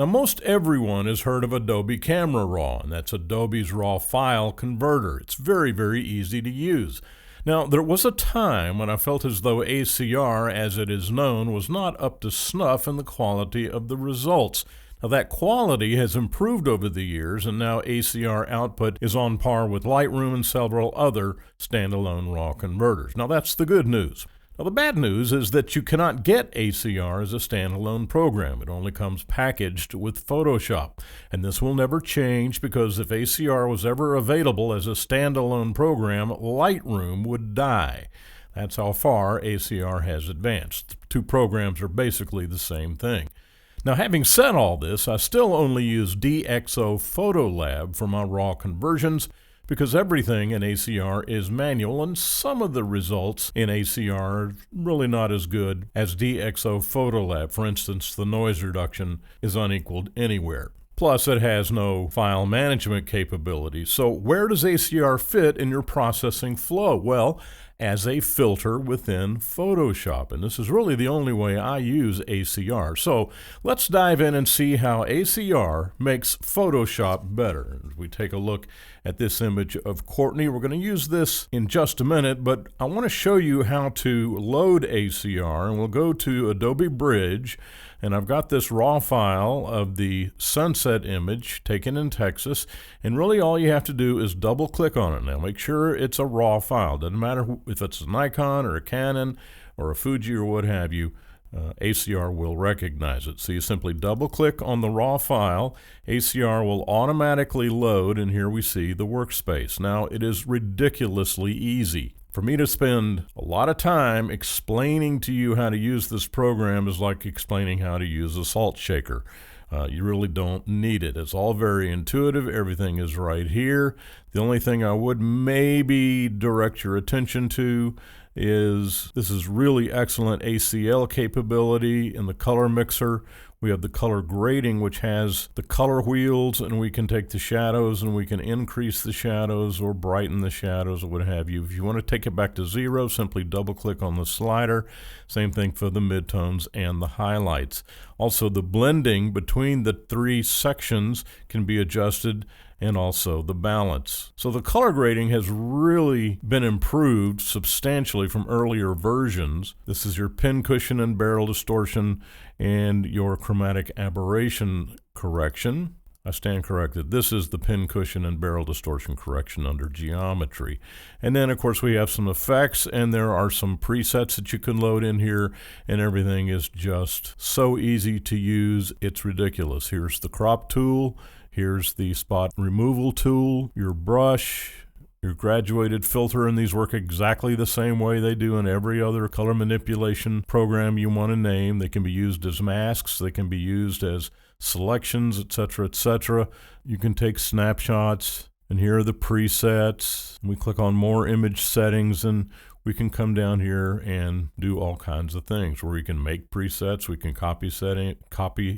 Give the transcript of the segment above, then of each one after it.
Now, most everyone has heard of Adobe Camera Raw, and that's Adobe's RAW file converter. It's very, very easy to use. Now, there was a time when I felt as though ACR, as it is known, was not up to snuff in the quality of the results. Now, that quality has improved over the years, and now ACR output is on par with Lightroom and several other standalone RAW converters. Now, that's the good news. Now, the bad news is that you cannot get ACR as a standalone program. It only comes packaged with Photoshop. And this will never change because if ACR was ever available as a standalone program, Lightroom would die. That's how far ACR has advanced. The two programs are basically the same thing. Now, having said all this, I still only use DxO Photolab for my RAW conversions because everything in ACR is manual, and some of the results in ACR are really not as good as DxO Photolab. For instance, the noise reduction is unequaled anywhere. Plus, it has no file management capability. So where does ACR fit in your processing flow? Well, as a filter within Photoshop. And this is really the only way I use ACR. So let's dive in and see how ACR makes Photoshop better. As we take a look at this image of Courtney, we're going to use this in just a minute, but I want to show you how to load ACR, and we'll go to Adobe Bridge, and I've got this raw file of the sunset image taken in Texas, and really all you have to do is double click on it. Now make sure it's a raw file. Doesn't matter if it's a Nikon or a Canon or a Fuji or what have you, ACR will recognize it. So you simply double click on the raw file, ACR will automatically load, and here we see the workspace. Now it is ridiculously easy. For me to spend a lot of time explaining to you how to use this program is like explaining how to use a salt shaker. You really don't need it. It's all very intuitive. Everything is right here. The only thing I would maybe direct your attention to is this is really excellent ACL capability in the color mixer. We have the color grading, which has the color wheels, and we can take the shadows and we can increase the shadows or brighten the shadows or what have you. If you want to take it back to 0, simply double click on the slider. Same thing for the midtones and the highlights. Also, the blending between the three sections can be adjusted, and also the balance. So the color grading has really been improved substantially from earlier versions. This is your pincushion and barrel distortion and your chromatic aberration correction. I stand corrected. This is the pincushion and barrel distortion correction under geometry. And then, of course, we have some effects, and there are some presets that you can load in here, and everything is just so easy to use. It's ridiculous. Here's the crop tool. Here's the spot removal tool, your brush, your graduated filter, and these work exactly the same way they do in every other color manipulation program you want to name. They can be used as masks, they can be used as selections, etc., etc. You can take snapshots, and here are the presets. We click on more image settings, and we can come down here and do all kinds of things where we can make presets, we can copy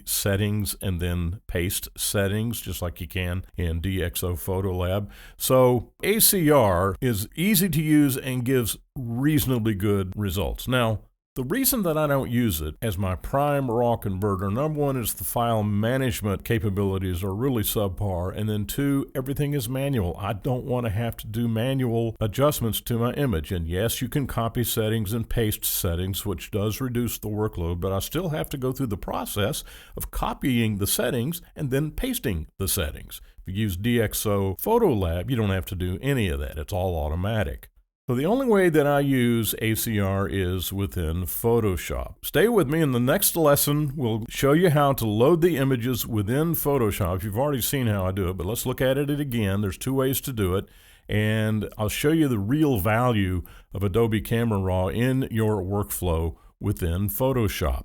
settings, and then paste settings just like you can in DxO Photolab. So ACR is easy to use and gives reasonably good results. Now, the reason that I don't use it as my prime RAW converter, number one, is the file management capabilities are really subpar, and then two, everything is manual. I don't want to have to do manual adjustments to my image. And yes, you can copy settings and paste settings, which does reduce the workload, but I still have to go through the process of copying the settings and then pasting the settings. If you use DxO Photolab, you don't have to do any of that. It's all automatic. So the only way that I use ACR is within Photoshop. Stay with me. In the next lesson, we'll show you how to load the images within Photoshop. You've already seen how I do it, but let's look at it again. There's two ways to do it, and I'll show you the real value of Adobe Camera Raw in your workflow within Photoshop.